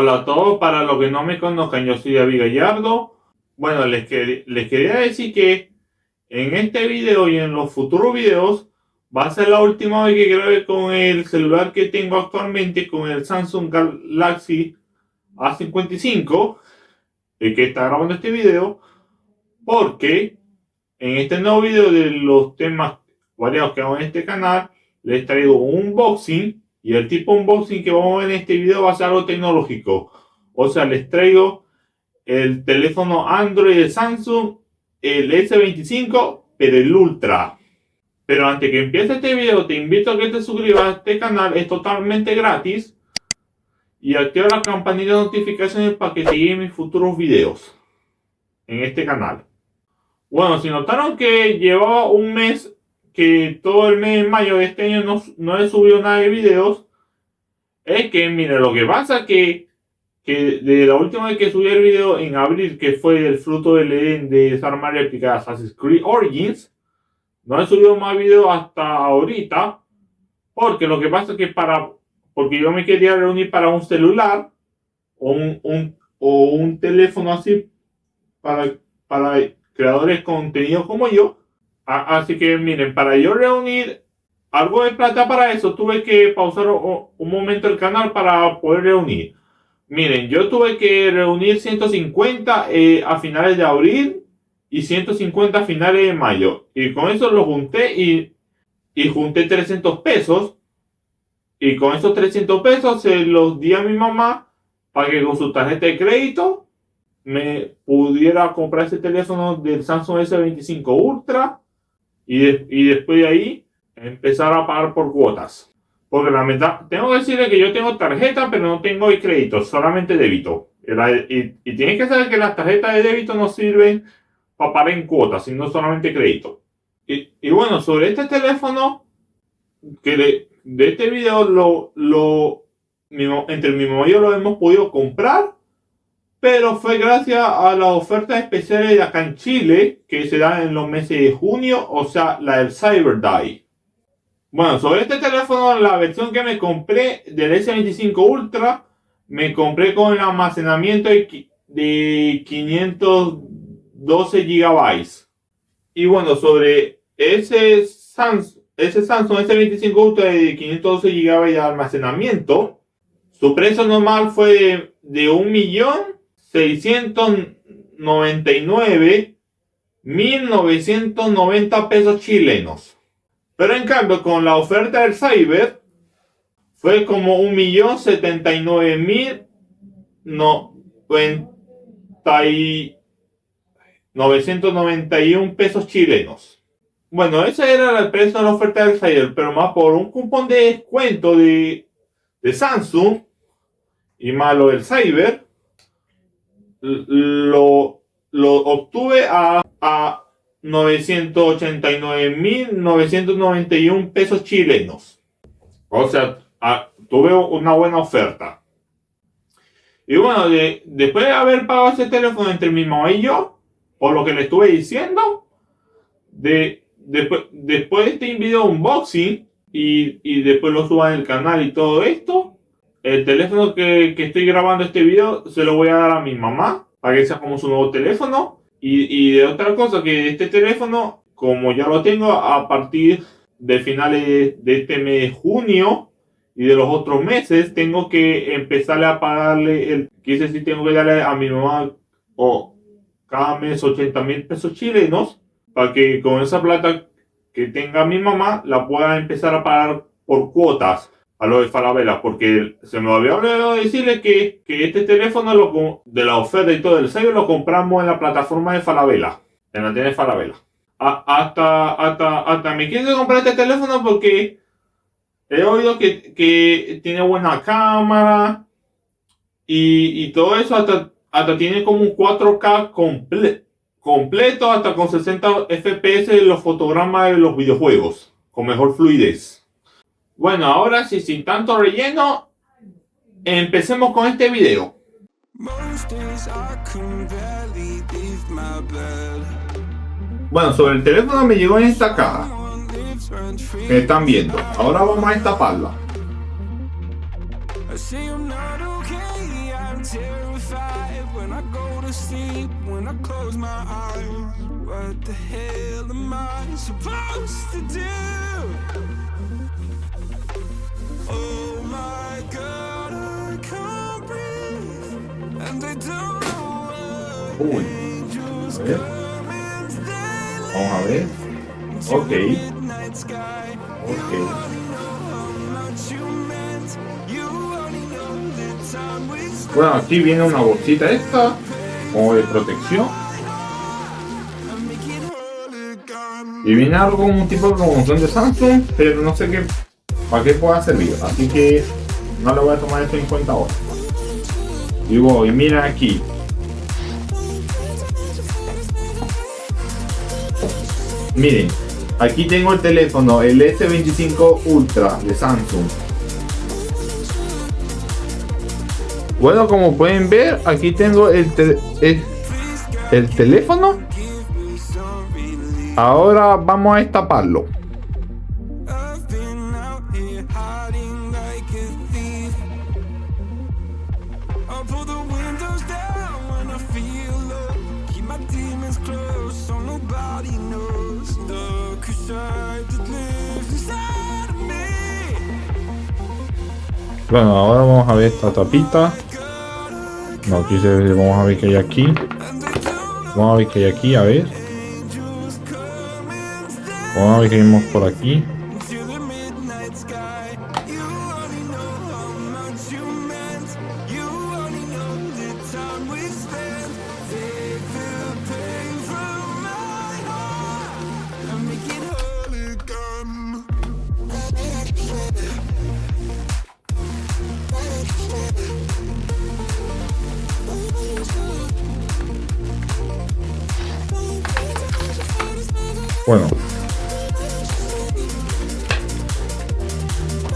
Hola a todos, para los que no me conozcan, yo soy David Gallardo. Bueno, les quería decir que en este video y en los futuros videos va a ser la última vez que grabe con el celular que tengo actualmente, con el Samsung Galaxy A55, el que está grabando este video, porque en este nuevo video de los temas variados que hago en este canal, les traigo un unboxing. Y el tipo de unboxing que vamos a ver en este video va a ser algo tecnológico. O sea, les traigo el teléfono Android de Samsung, el S25, pero el Ultra. Pero antes que empiece este video, te invito a que te suscribas a este canal, es totalmente gratis. Y activa la campanita de notificaciones para que te lleguen mis futuros videos en este canal. Bueno, si notaron que llevaba un mes, que todo el mes de mayo de este año no he subido nada de videos, es que, mire, lo que pasa que de la última vez que subí el video en abril, que fue el fruto del Edén de desarmar y aplicar Assassin's Creed Origins, no he subido más videos hasta ahorita, porque lo que pasa es que porque yo me quería reunir para un celular o un teléfono así para creadores de contenido como yo. Así que miren, para yo reunir algo de plata para eso, tuve que pausar un momento el canal para poder reunir. Miren, yo tuve que reunir 150 a finales de abril y 150 a finales de mayo. Y con eso lo junté y junté 300 pesos. Y con esos 300 pesos se los di a mi mamá para que con su tarjeta de crédito me pudiera comprar ese teléfono del Samsung S25 Ultra. Y después de ahí empezar a pagar por cuotas. Porque la verdad, tengo que decirle que yo tengo tarjeta, pero no tengo de crédito, solamente débito. Y tienes que saber que las tarjetas de débito no sirven para pagar en cuotas, sino solamente crédito. Y bueno, sobre este teléfono, que de este video entre mi mamá y yo lo hemos podido comprar. Pero fue gracias a las ofertas especiales de acá en Chile, que se dan en los meses de junio, o sea, la del Cyber Day. Bueno, sobre este teléfono, la versión que me compré del S25 Ultra, me compré con el almacenamiento de 512 GB. Y bueno, sobre ese Samsung S25 Ultra de 512 GB de almacenamiento, su precio normal fue de 1.699.990 pesos chilenos. Pero en cambio, con la oferta del Cyber, fue como 1.079.991 pesos chilenos. Bueno, ese era el precio de la oferta del Cyber, pero más por un cupón de descuento de Samsung y más lo del Cyber, lo obtuve a 989.991 pesos chilenos. O sea, tuve una buena oferta. Y bueno, después de haber pagado ese teléfono entre mi mamá y yo, por lo que le estuve diciendo, después de este video unboxing y después lo suba en el canal y todo esto, el teléfono que estoy grabando este video se lo voy a dar a mi mamá para que sea como su nuevo teléfono. Y de otra cosa, que este teléfono, como ya lo tengo a partir de finales de este mes de junio y de los otros meses, tengo que empezarle a pagarle quise decir, tengo que darle a mi mamá cada mes 80.000 pesos chilenos para que con esa plata que tenga mi mamá la pueda empezar a pagar por cuotas a lo de Falabella, porque se me había olvidado decirle que este teléfono de la oferta y todo el sello lo compramos en la plataforma de Falabella, en la tienda de Falabella. Hasta me quise comprar este teléfono porque he oído que tiene buena cámara y todo eso, hasta tiene como un 4K completo, hasta con 60 FPS los fotogramas de los videojuegos, con mejor fluidez. Bueno, ahora sí, sin tanto relleno, empecemos con este video. Bueno, sobre el teléfono me llegó en esta caja que están viendo. Ahora vamos a destaparla. I close my eyes. What the hell am I supposed to do? Oh my God, I can't breathe, and I don't know why. Uy, Angels a ver. come and they Vamos a ver. leave to Ok. the midnight sky. You Ok. only know how much you meant. You only know the time we spent. Bueno, aquí viene una bolsita esta, como de protección. And make it whole again. Y viene algo como un tipo de promoción de Samsung, pero no sé qué, para qué pueda servir. Así que no le voy a tomar esto en cuenta ahora. Y voy, mira aquí. Miren, aquí tengo el teléfono, el S25 Ultra de Samsung. Bueno, como pueden ver, aquí tengo el teléfono. Ahora vamos a destaparlo. I've been out here hiding like a thief. I'll pull the windows down when I feel low. Keep my demons close so nobody knows. The crusade that lives inside of me. Bueno, ahora vamos a ver esta tapita. No, aquí se ve, vamos a ver qué hay aquí. Vamos a ver qué hay aquí, a ver. Vamos a ver qué vimos por aquí. To the midnight sky. You only know how much you meant. You only know the time we spent. Take the pain from my heart and make it whole again.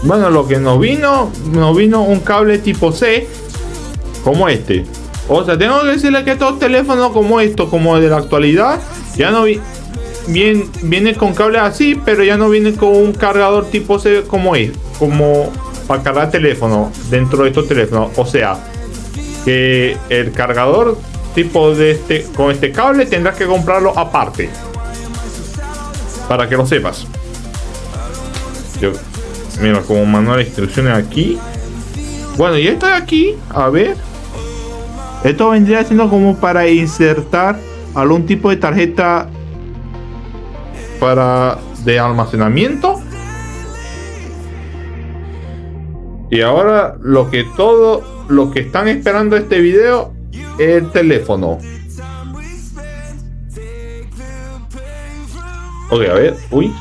Bueno, lo que nos vino un cable tipo C, como este. O sea, tengo que decirle que estos teléfonos como estos, como de la actualidad, ya no viene con cables así, pero ya no viene con un cargador tipo C como es, como para cargar teléfono dentro de estos teléfonos. O sea, que el cargador tipo de con este cable tendrás que comprarlo aparte, para que lo sepas. Mira, como manual de instrucciones aquí. Bueno, y esto de aquí, a ver. Esto vendría siendo como para insertar algún tipo de tarjeta de almacenamiento. Y ahora todo lo que están esperando este video es el teléfono. Ok, a ver, uy.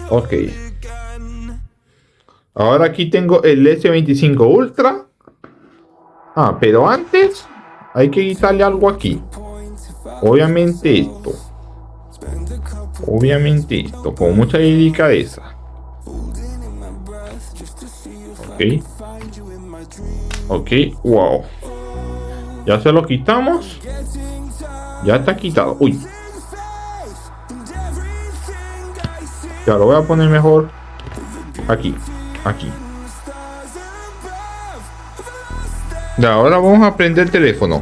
Ok. Ahora aquí tengo el S25 Ultra. Ah, pero antes hay que quitarle algo aquí. Obviamente esto. Con mucha delicadeza. Ok. Ok, wow. Ya se lo quitamos. Ya está quitado. Uy. Ya lo voy a poner mejor. Aquí. Y ahora vamos a prender el teléfono.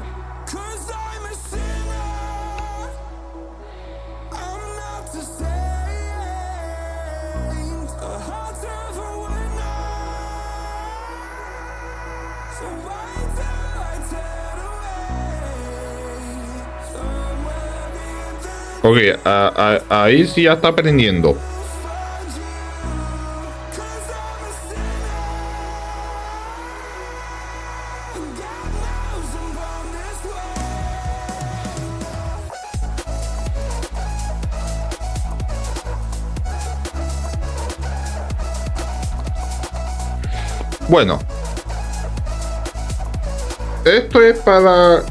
Ok, ahí sí ya está prendiendo. Bueno, esto es para...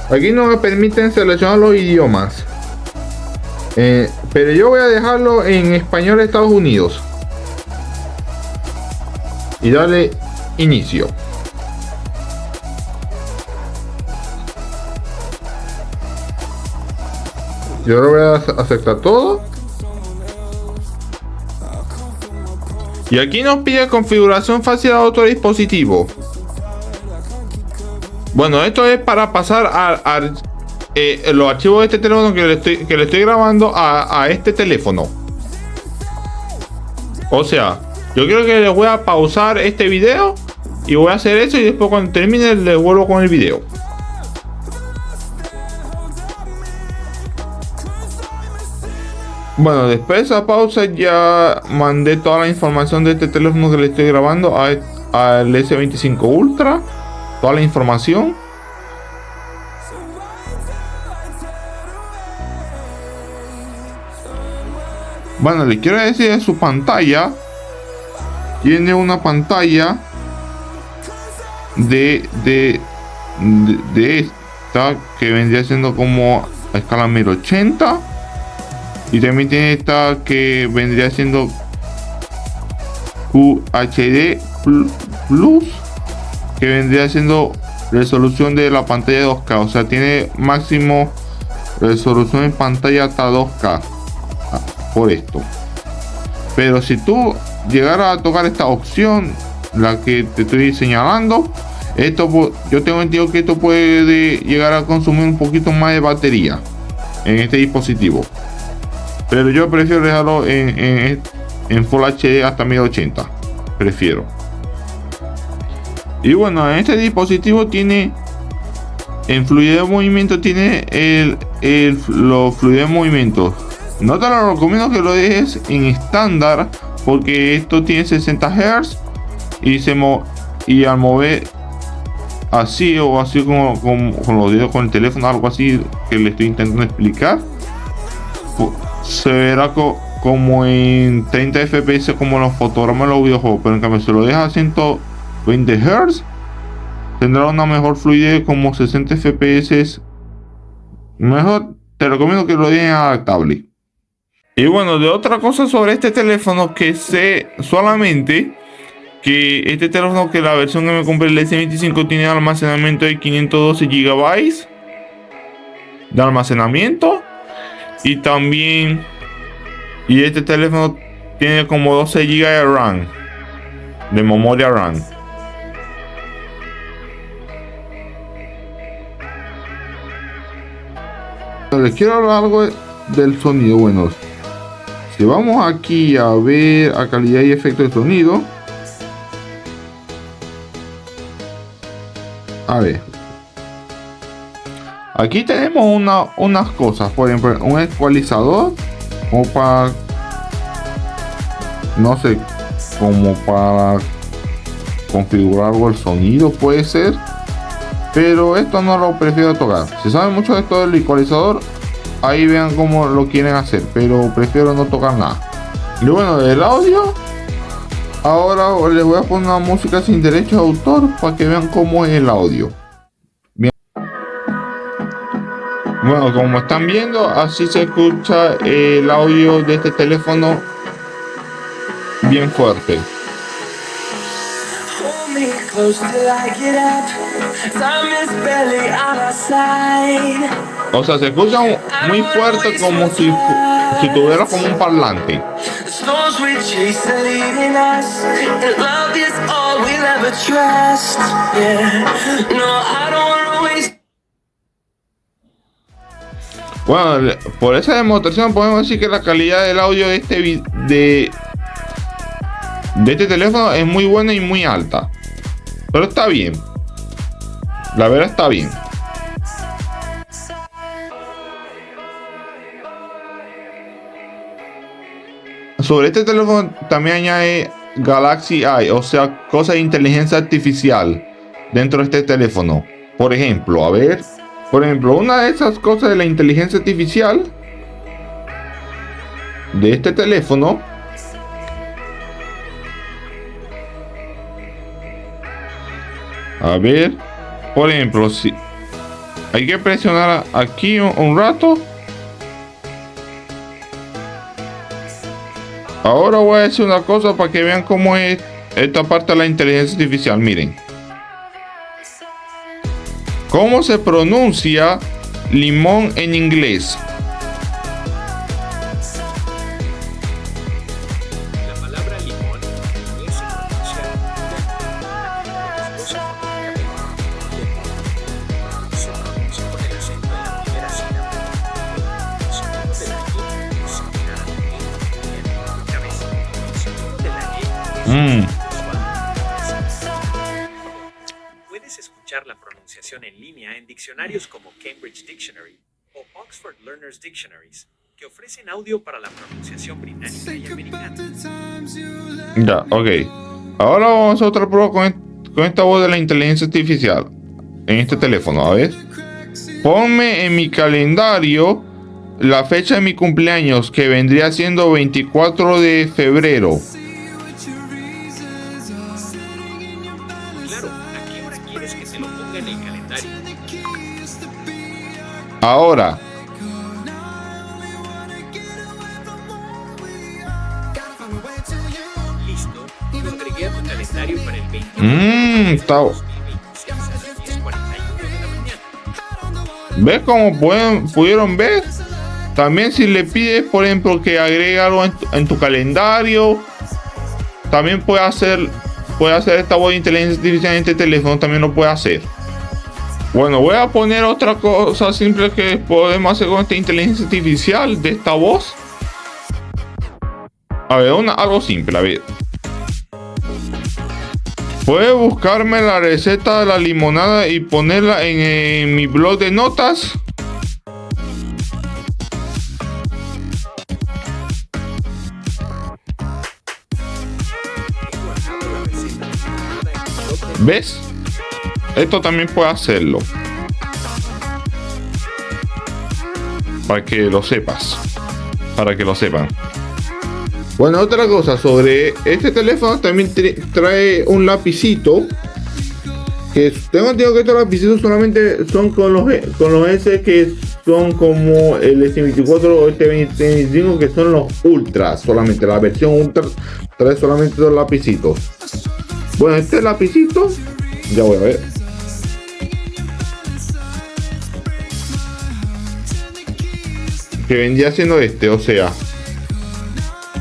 Aquí no me permiten seleccionar los idiomas, pero yo voy a dejarlo en español de Estados Unidos y darle inicio. Yo lo voy a aceptar todo. Y aquí nos pide configuración facial a otro dispositivo. Bueno, esto es para pasar los archivos de este teléfono que le estoy grabando a este teléfono. O sea, yo creo que les voy a pausar este video y voy a hacer eso, y después cuando termine les vuelvo con el video. Bueno, después de esa pausa ya mandé toda la información de este teléfono que le estoy grabando al S25 Ultra. Toda la información. Bueno, le quiero decir, su pantalla tiene una pantalla de esta que vendría siendo como a escala 1080, y también tiene esta que vendría siendo QHD Plus, que vendría siendo resolución de la pantalla de 2K, o sea, tiene máximo resolución en pantalla hasta 2K por esto. Pero si tú llegaras a tocar esta opción, la que te estoy señalando, esto, yo tengo entendido que esto puede llegar a consumir un poquito más de batería en este dispositivo, pero yo prefiero dejarlo en Full HD hasta 1080, prefiero. Y bueno, en este dispositivo tiene en fluidez de movimiento, tiene los fluidez de movimiento. No te lo recomiendo que lo dejes en estándar, porque esto tiene 60 Hz y al mover así o así como con los dedos con el teléfono, algo así que le estoy intentando explicar, se verá como en 30 FPS como los fotogramas de los videojuegos. Pero en cambio, si lo dejas a 120 Hz, tendrá una mejor fluidez, como 60 FPS. Mejor te recomiendo que lo dejes adaptable. Y bueno, de otra cosa sobre este teléfono, que sé solamente que este teléfono, que la versión que me compré, el S25, tiene almacenamiento de 512 GB de almacenamiento, y también este teléfono tiene como 12 GB de RAM, de memoria RAM. Les quiero hablar algo del sonido. Bueno, si vamos aquí a ver a calidad y efecto de sonido, a ver, aquí tenemos unas cosas, por ejemplo, un ecualizador, como para, no sé, como para configurar algo el sonido, puede ser, pero esto no lo prefiero tocar. Si saben mucho de esto del ecualizador, ahí vean cómo lo quieren hacer, pero prefiero no tocar nada. Y bueno, el audio, ahora les voy a poner una música sin derechos de autor para que vean cómo es el audio. Bien. Bueno, como están viendo, así se escucha el audio de este teléfono, bien fuerte. O sea, se escucha muy fuerte, como si tuviera como un parlante. Bueno, por esa demostración podemos decir que la calidad del audio de este teléfono es muy buena y muy alta. Pero está bien. La verdad está bien. Sobre este teléfono también añade Galaxy Eye, o sea, cosas de inteligencia artificial dentro de este teléfono. Por ejemplo, una de esas cosas de la inteligencia artificial de este teléfono por ejemplo, si hay que presionar aquí un rato. Ahora voy a decir una cosa para que vean cómo es esta parte de la inteligencia artificial. Miren cómo se pronuncia limón en inglés. La palabra limón es se pronuncia con el acento en la primera Puedes escuchar la pronunciación en línea en diccionarios como Cambridge Dictionary o Oxford Learners Dictionaries, que ofrecen audio para la pronunciación británica y americana. Ya, ok. Ahora vamos a otra prueba con esta voz de la inteligencia artificial en este teléfono. A ver. Ponme en mi calendario la fecha de mi cumpleaños, que vendría siendo 24 de febrero. Claro, ¿a qué hora quieres que te lo ponga en el calendario? Ahora. Listo, lo agregué a tu calendario para el 20 Está. 2026 a las 10:41 de la mañana. ¿Ves cómo pudieron ver? También si le pides, por ejemplo, que agregue algo en tu calendario, también puede hacer esta voz de inteligencia artificial en este teléfono, también lo puede hacer. Bueno, voy a poner otra cosa simple que podemos hacer con esta inteligencia artificial de esta voz. A ver, algo simple, a ver. Puedes buscarme la receta de la limonada y ponerla en mi blog de notas. ¿Ves? Esto también puede hacerlo. Para que lo sepas. Para que lo sepan. Bueno, otra cosa sobre este teléfono, también trae un lapicito. Que tengo entendido que estos lapicitos solamente son con los S, que son como el S24 o este 2025, que son los ultras. Solamente la versión ultra trae solamente dos lapicitos. Bueno, este lapicito, ya voy a ver. Que vendría siendo este, o sea,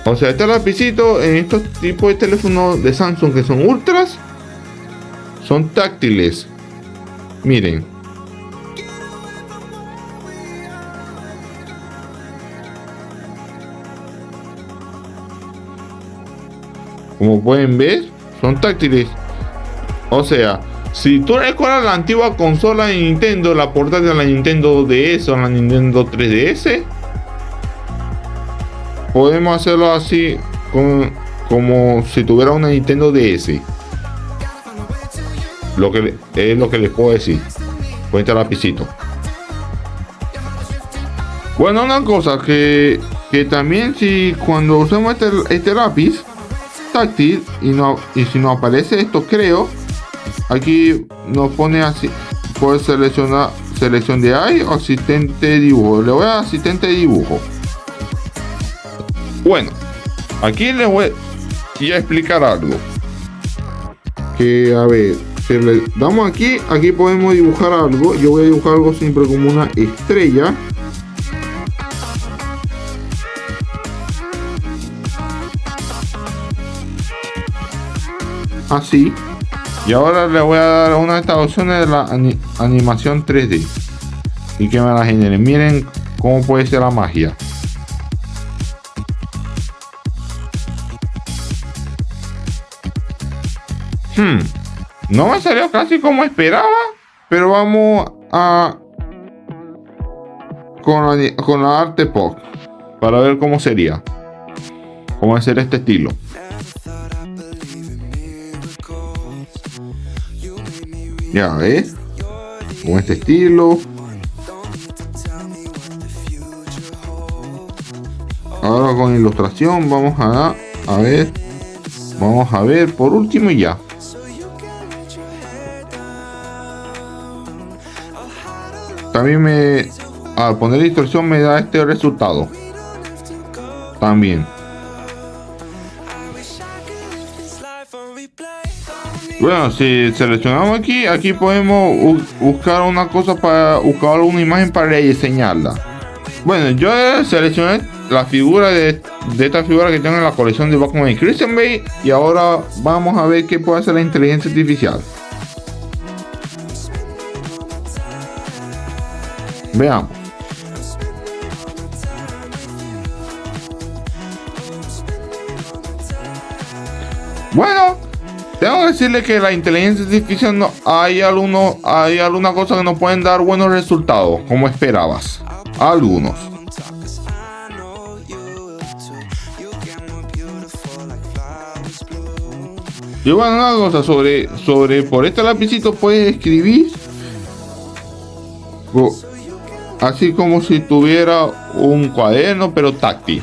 este lapicito en estos tipos de teléfonos de Samsung que son ultras, son táctiles. Miren. Como pueden ver, son táctiles. O sea, si tú recuerdas la antigua consola de Nintendo, la portátil de la Nintendo DS o la Nintendo 3DS, podemos hacerlo así, como si tuviera una Nintendo DS. Es lo que les puedo decir con este lapicito. Bueno, una cosa que también, si cuando usamos este lápiz táctil y si nos aparece esto, creo, aquí nos pone así, puede seleccionar selección de AI o asistente de dibujo. Le voy a asistente de dibujo. Bueno, aquí les voy a explicar algo. Que a ver, si le damos aquí podemos dibujar algo. Yo voy a dibujar algo siempre como una estrella. Así. Y ahora le voy a dar una de estas opciones de la animación 3D. Y que me la genere. Miren cómo puede ser la magia. No me salió casi como esperaba. Pero vamos a con la arte pop. Para ver cómo sería. Cómo va a ser este estilo. Ya ves, con este estilo. Ahora con ilustración vamos a ver por último y ya. También al poner ilustración me da este resultado. También. Bueno, si seleccionamos aquí podemos buscar una cosa para buscar una imagen para diseñarla. Bueno, yo seleccioné la figura de esta figura que tengo en la colección de Batman y Christian Bale. Y ahora vamos a ver qué puede hacer la inteligencia artificial. Veamos. Bueno, tengo que decirle que la inteligencia artificial no, hay algunas cosas que no pueden dar buenos resultados, como esperabas. Algunos. I know you will too. You get more beautiful like flowers bloom. Y bueno, una cosa sobre por este lapicito puedes escribir así como si tuviera un cuaderno, pero táctil.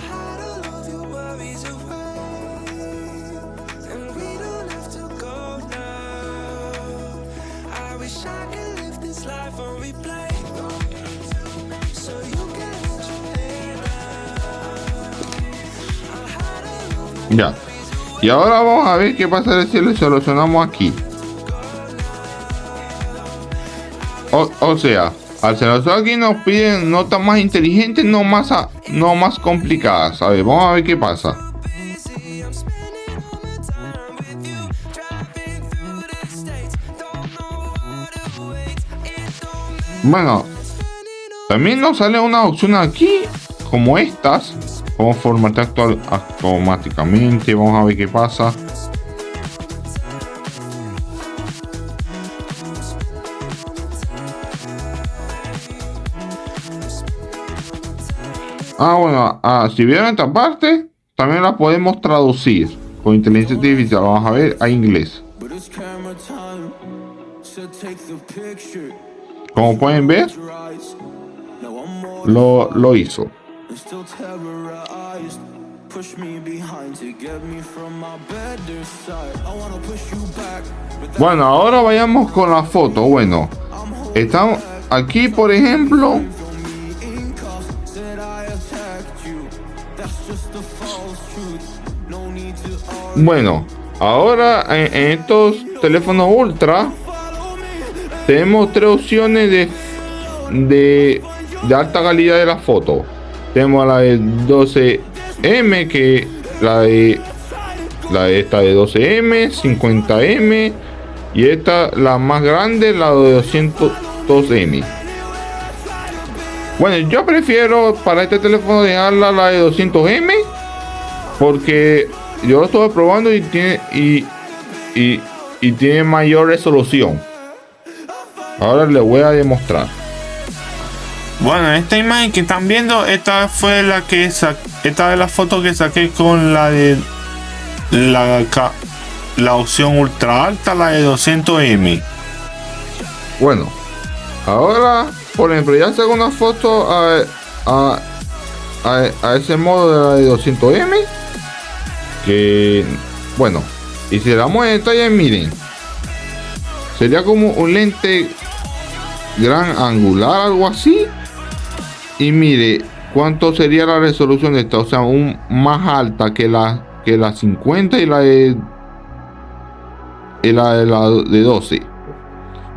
And we don't have to go now. I wish I could live this life on replay. So you can hold your head down. Ya. Y ahora vamos a ver qué pasa si le solucionamos aquí. O sea, al solucionar aquí nos piden notas más inteligentes, no más complicadas. A ver, vamos a ver qué pasa. Busy, I'm spending all my time with you. Driving through the states. Don't know what awaits. It don't matter. Bueno, también nos sale una opción aquí, como estas. Vamos a formatear automáticamente. Vamos a ver qué pasa. Bueno, si vieron esta parte, también la podemos traducir con inteligencia artificial. Vamos a ver a inglés. But it's camera time. So take the picture. Como pueden ver, Your eyes. Now I'm more lo hizo. and still terrorized. Push me behind to get me from my better side. I wanna push you back. But Bueno, ahora vayamos con la foto. Bueno, estamos aquí, por ejemplo. from me in cuffs said I attacked you. That's just a false truth. No need to argue. Bueno, ahora en estos teléfonos ultra tenemos tres opciones de alta calidad de la foto. Tenemos la de 12M, que la de esta de 12M, 50M y esta la más grande, la de 202M. Bueno, yo prefiero para este teléfono dejarla la de 200M porque yo lo estuve probando y tiene mayor resolución. Ahora les voy a demostrar. Bueno, esta imagen que están viendo, esta fue esta de las fotos que saqué con la de la opción ultra alta, la de 200M. Bueno, ahora, por ejemplo, ya saco una foto a ese modo de la de 200M. Que, bueno, y si le damos en detalle, miren, sería como un lente gran angular, algo así. Y mire cuánto sería la resolución de esta, o sea, más alta que la 50 y la de 12.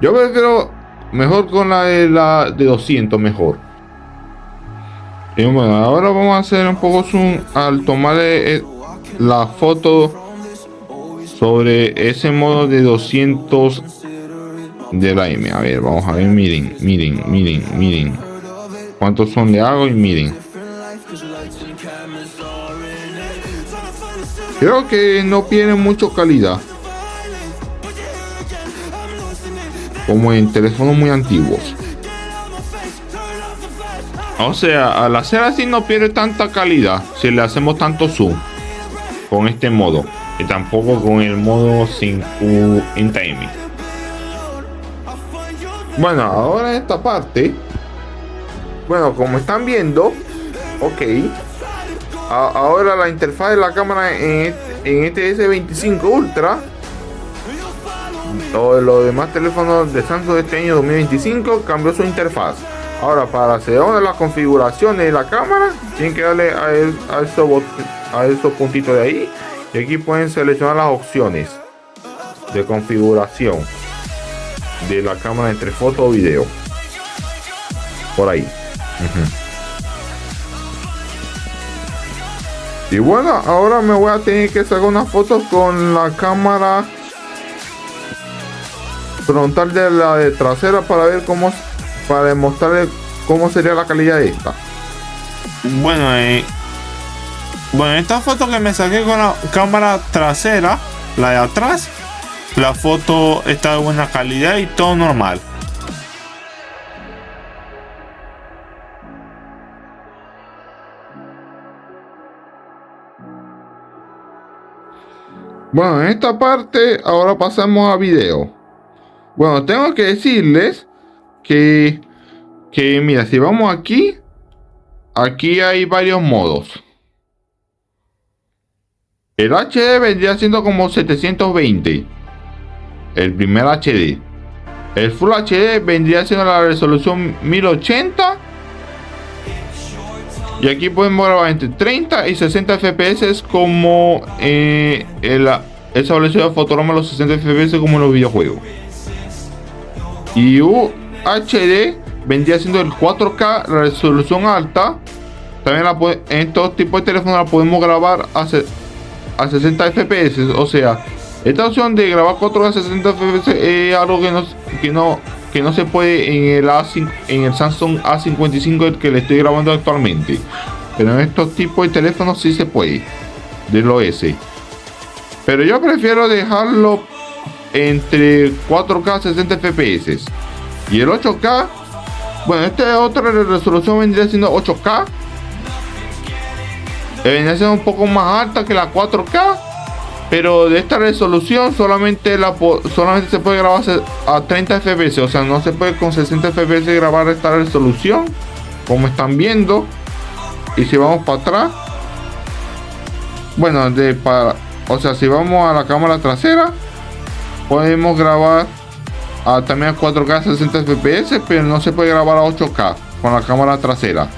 Yo prefiero mejor con la de 200 mejor. Y bueno, ahora vamos a hacer un poco zoom al tomar la foto sobre ese modo de 200 de la M. A ver, vamos a ver, miren cuántos son le hago y miren. Creo que no pierde mucho calidad, como en teléfonos muy antiguos. O sea, al hacer así no pierde tanta calidad si le hacemos tanto zoom con este modo, y tampoco con el modo 50M. Bueno, ahora en esta parte, bueno, como están viendo, ok, ahora la interfaz de la cámara en este S25 Ultra, todos los demás teléfonos de Samsung de este año 2025 cambió su interfaz. Ahora, para hacer una de las configuraciones de la cámara, tienen que darle a esos puntitos de ahí, y aquí pueden seleccionar las opciones de configuración de la cámara entre foto o video. Por ahí. Y bueno, ahora me voy a tener que sacar una foto con la cámara frontal de la de trasera para demostrarles cómo sería la calidad de esta. Bueno, esta foto que me saqué con la cámara trasera la de atrás, la foto está de buena calidad y todo normal. Bueno, en esta parte ahora pasamos a video. Bueno, tengo que decirles que mira, si vamos aquí hay varios modos. El HD vendría siendo como 720, el primer HD. El Full HD vendría siendo la resolución 1080. Y aquí podemos grabar entre 30 y 60 FPS como esa velocidad de fotograma, los 60 FPS como en los videojuegos. Y UHD vendría siendo el 4K, la resolución alta. También en estos tipos de teléfonos la podemos grabar a 60 FPS. O sea, esta opción de grabar 4K a 60 FPS es algo que no se puede en el Samsung A55, el que le estoy grabando actualmente. Pero en estos tipos de teléfonos sí se puede, de los S. Pero yo prefiero dejarlo entre 4K a 60 FPS. Y el 8K, bueno, esta otra resolución vendría siendo 8K. Vendría siendo un poco más alta que la 4K. Pero de esta resolución solamente se puede grabar a 30 FPS. O sea, no se puede con 60 FPS grabar esta resolución, como están viendo. Y si vamos para atrás, bueno, o sea, si vamos a la cámara trasera, podemos grabar también a 4K 60 FPS, pero no se puede grabar a 8K con la cámara trasera.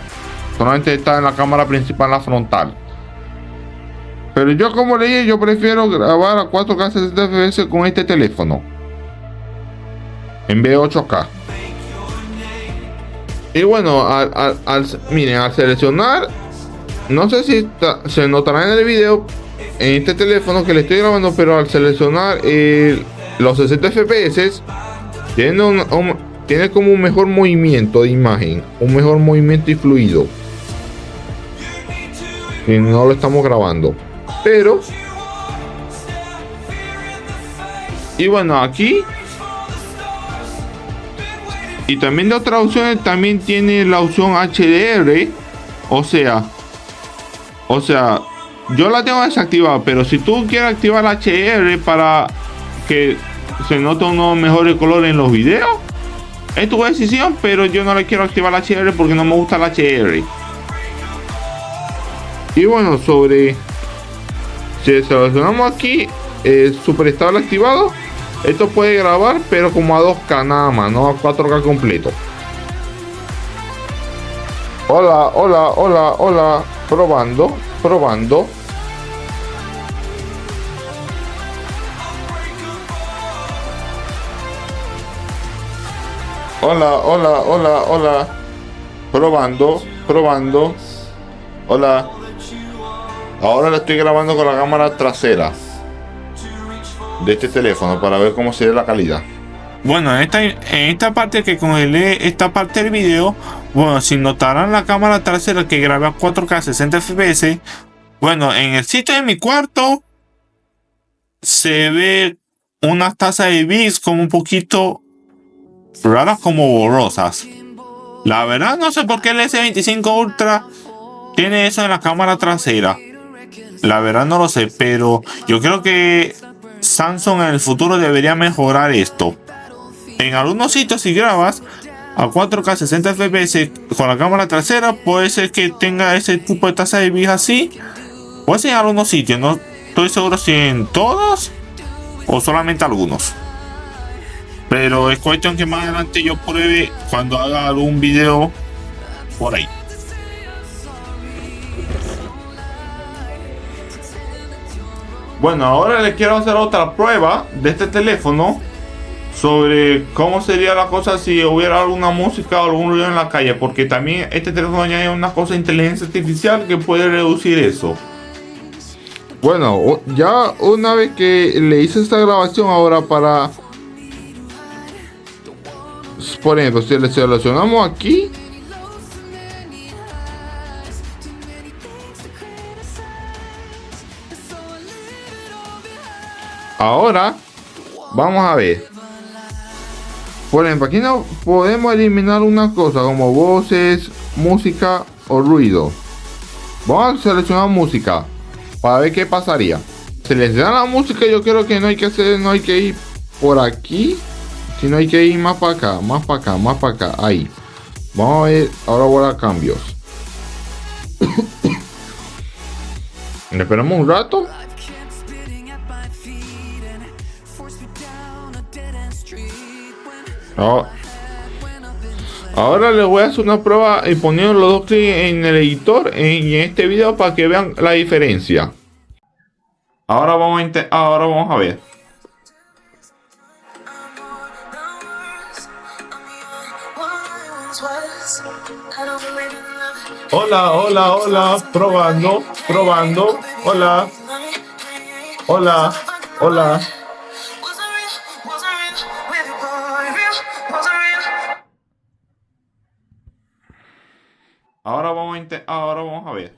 Solamente está en la cámara principal, la frontal. Pero yo, como le dije, yo prefiero grabar a 4K 60 FPS con este teléfono en vez de 8K. Y bueno, miren, al seleccionar, no sé si se notará en el video, en este teléfono que le estoy grabando, pero al seleccionar los 60 FPS, tiene como un mejor movimiento de imagen, un mejor movimiento y fluido. Y no lo estamos grabando. Pero, y bueno, aquí, y también de otras opciones, también tiene la opción HDR. O sea, yo la tengo desactivada, pero si tú quieres activar la HDR para que se note unos mejores colores en los videos, es tu decisión, pero yo no le quiero activar la HDR porque no me gusta la HDR. Y bueno, si seleccionamos aquí super estable activado, esto puede grabar, pero como a 2K nada más, no a 4K completo. Hola, probando. Hola, probando. Hola. Ahora le estoy grabando con la cámara trasera de este teléfono para ver cómo sería la calidad. Bueno, en esta parte que congelé, esta parte del video, bueno, si notarán la cámara trasera que grabé a 4K 60 FPS, bueno, en el sitio de mi cuarto se ve unas tazas de bits como un poquito raras, como borrosas. La verdad no sé por qué el S25 Ultra tiene eso en la cámara trasera. La verdad no lo sé, pero yo creo que Samsung en el futuro debería mejorar esto. En algunos sitios, si grabas a 4K 60 FPS con la cámara trasera, puede ser que tenga ese tipo de tasa de bits así. Puede ser en algunos sitios, no estoy seguro si en todos o solamente algunos. Pero es cuestión que más adelante yo pruebe cuando haga algún video por ahí. Bueno, ahora les quiero hacer otra prueba de este teléfono sobre cómo sería la cosa si hubiera alguna música o algún ruido en la calle, porque también este teléfono añade una cosa de inteligencia artificial que puede reducir eso. Bueno, ya una vez que le hice esta grabación, ahora para, por ejemplo, si le seleccionamos aquí, Ahora vamos a ver. Por ejemplo, aquí no podemos eliminar una cosa como voces, música o ruido. Vamos a seleccionar música para ver qué pasaría. Seleccionar la música, yo creo que no hay que ir por aquí, sino hay que ir más para acá, más para acá, más para acá. Ahí. Vamos a ver, ahora voy a dar cambios. Esperamos un rato. Ahora les voy a hacer una prueba y poniendo los dos clics en el editor y en este video para que vean la diferencia. Ahora vamos a ver. Hola, hola, hola, probando, probando, hola, hola, hola. Ahora vamos a ver.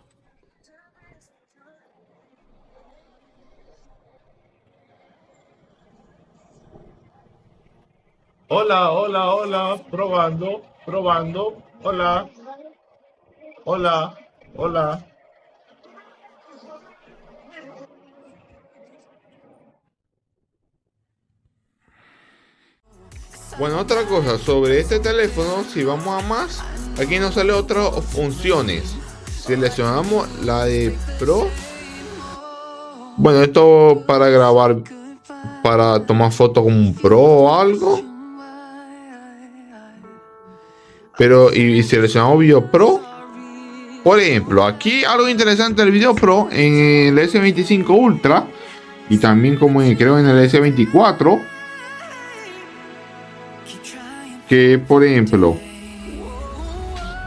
Hola, hola, hola, probando, probando, hola, hola, hola. Bueno, otra cosa sobre este teléfono, si vamos a más, aquí nos sale otras funciones. Seleccionamos la de Pro. Bueno, esto para grabar, para tomar fotos con un Pro o algo. Pero y seleccionamos Video Pro. Por ejemplo, aquí algo interesante del Video Pro en el S25 Ultra y también como creo en el S24. Que por ejemplo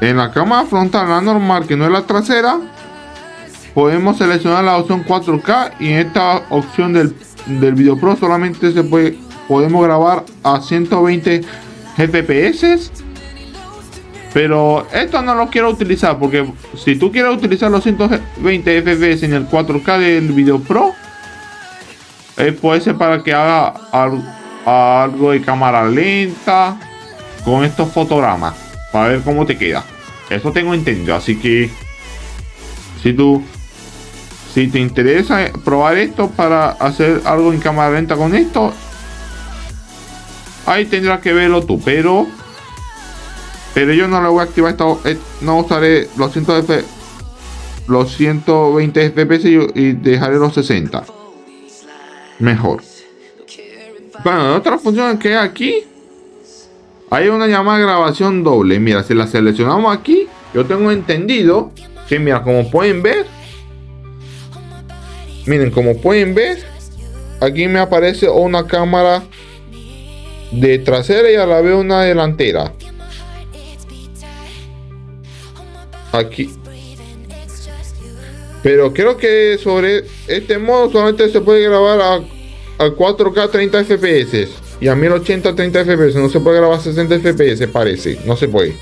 en la cámara frontal, la normal que no es la trasera, podemos seleccionar la opción 4K y en esta opción del Video Pro solamente podemos grabar a 120 FPS. Pero esto no lo quiero utilizar porque si tú quieres utilizar los 120 FPS en el 4K del Video Pro, puede ser para que haga algo de cámara lenta con estos fotogramas para ver cómo te queda. Eso tengo entendido, así que si te interesa probar esto para hacer algo en cámara lenta con esto, ahí tendrás que verlo tú, pero yo no le voy a activar esto, no usaré los 120 FPS y dejaré los 60 mejor. Bueno, otra función que hay aquí, hay una llamada grabación doble. Mira, si la seleccionamos aquí, yo tengo entendido que, mira, como pueden ver, miren, como pueden ver, aquí me aparece una cámara de trasera y a la vez una delantera. Aquí. Pero creo que sobre este modo solamente se puede grabar a 4K 30 FPS y a 1080 30 FPS. No se puede grabar 60 FPS, parece. No se puede.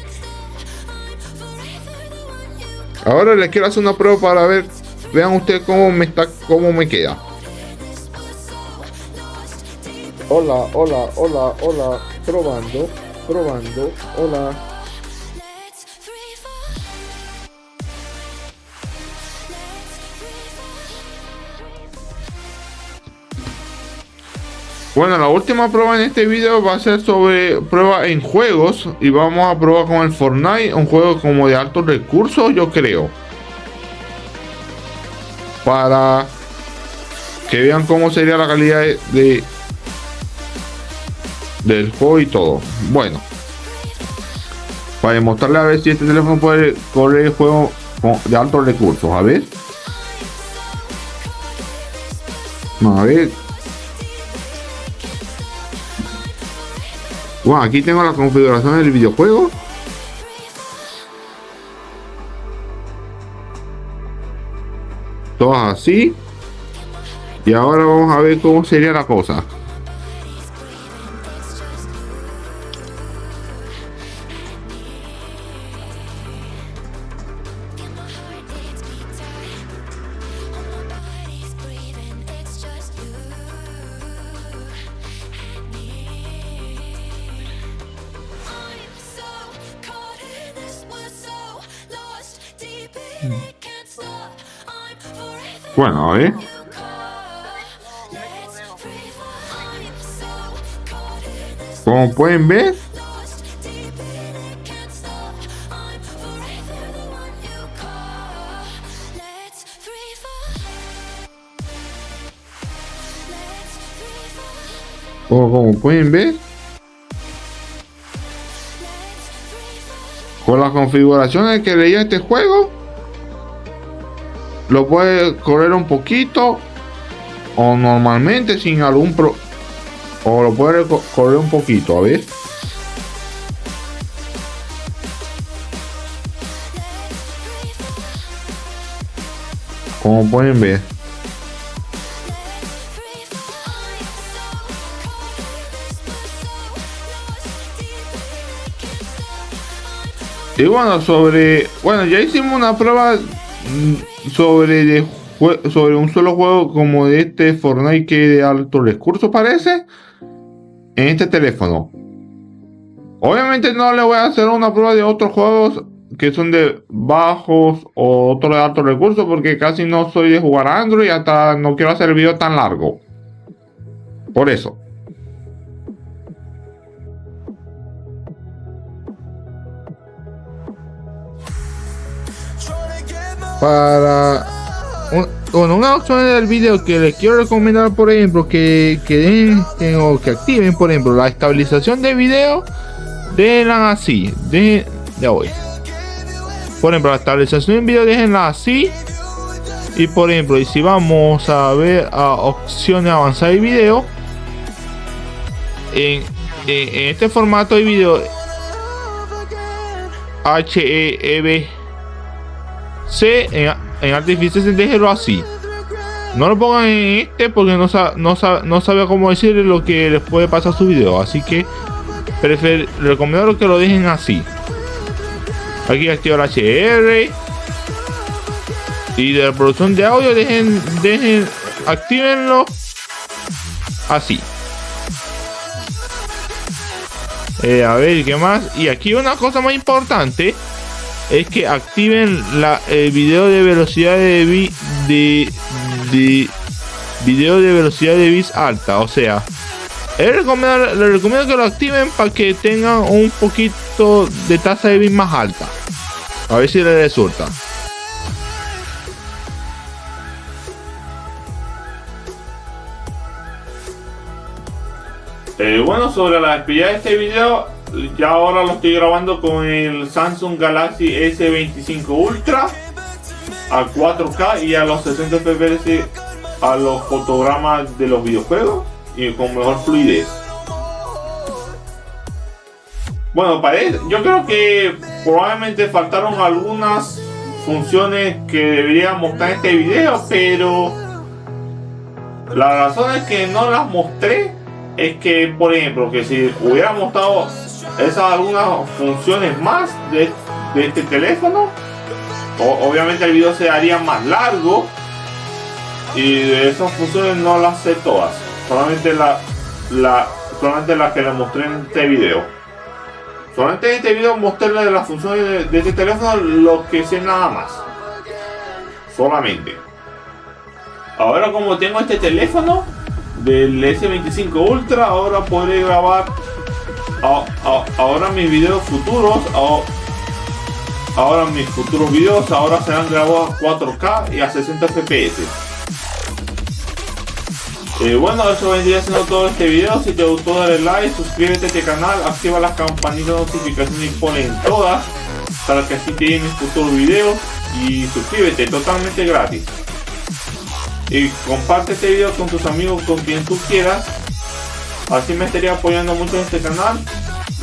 Ahora les quiero hacer una prueba para ver. Vean ustedes cómo me queda. Hola, hola, hola, hola. Probando, probando, hola. Bueno, la última prueba en este video va a ser sobre prueba en juegos. Y vamos a probar con el Fortnite, un juego como de altos recursos, yo creo. Para que vean cómo sería la calidad del juego y todo. Bueno, para demostrarle a ver si este teléfono puede correr el juego de altos recursos. A ver. Vamos a ver. Bueno, aquí tengo la configuración del videojuego. Todo así. Y ahora vamos a ver cómo sería la cosa. Bueno, a ver. Como pueden ver, con las configuraciones que leía este juego, lo puede correr un poquito o normalmente sin algún o lo puede correr un poquito, a ver. Como pueden ver. Y bueno, ya hicimos una prueba sobre un solo juego como de este Fortnite, que de alto recurso parece, en este teléfono. Obviamente no le voy a hacer una prueba de otros juegos que son de bajos o otros de alto recurso, porque casi no soy de jugar a Android, hasta no quiero hacer el video tan largo. Por eso. Para una opción del video que les quiero recomendar, por ejemplo, que dejen o que activen, por ejemplo, la estabilización de video, déjenla así, ya voy. Por ejemplo, la estabilización de video, déjenla así. Y por ejemplo, y si vamos a ver a opciones avanzadas de video, en este formato de video HEVC en artificial, déjenlo así. No lo pongan en este porque no sabía cómo decirle lo que les puede pasar a su video, así que recomiendo que lo dejen así. Aquí activo el HDR. Y de la producción de audio, actívenlo así. A ver, ¿qué más? Y aquí una cosa más importante es que activen el video de velocidad video de velocidad de bits alta. O sea, les recomiendo que lo activen para que tengan un poquito de tasa de bits más alta. A ver si les resulta. Bueno, sobre la despedida de este video, ya ahora lo estoy grabando con el Samsung Galaxy S25 Ultra a 4K y a los 60 fps a los fotogramas de los videojuegos y con mejor fluidez. Bueno, yo creo que probablemente faltaron algunas funciones que debería mostrar en este video, pero la razón es que no las mostré. Es que, por ejemplo, que si hubiera mostrado algunas funciones más de este teléfono, obviamente el video se haría más largo, y de esas funciones no las sé todas, solamente las que les mostré en este video. Solamente en este video mostré las funciones de este teléfono, lo que sé nada más, solamente. Ahora, como tengo este teléfono del S25 Ultra, ahora podré grabar ahora mis videos futuros. Ahora mis futuros videos ahora serán grabados a 4K y a 60 fps. Bueno, eso vendría siendo todo este video. Si te gustó, dale like, suscríbete a este canal, activa las campanitas de notificaciones y ponle en todas para que así te lleguen mis futuros videos, y suscríbete totalmente gratis. Y comparte este video con tus amigos, con quien tú quieras, así me estaría apoyando mucho en este canal.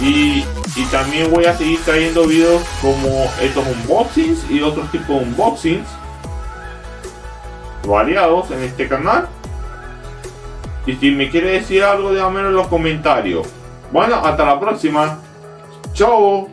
Y también voy a seguir trayendo videos como estos unboxings y otros tipos de unboxings variados en este canal. Y si me quiere decir algo, déjamelo en los comentarios. Bueno, hasta la próxima. Chao.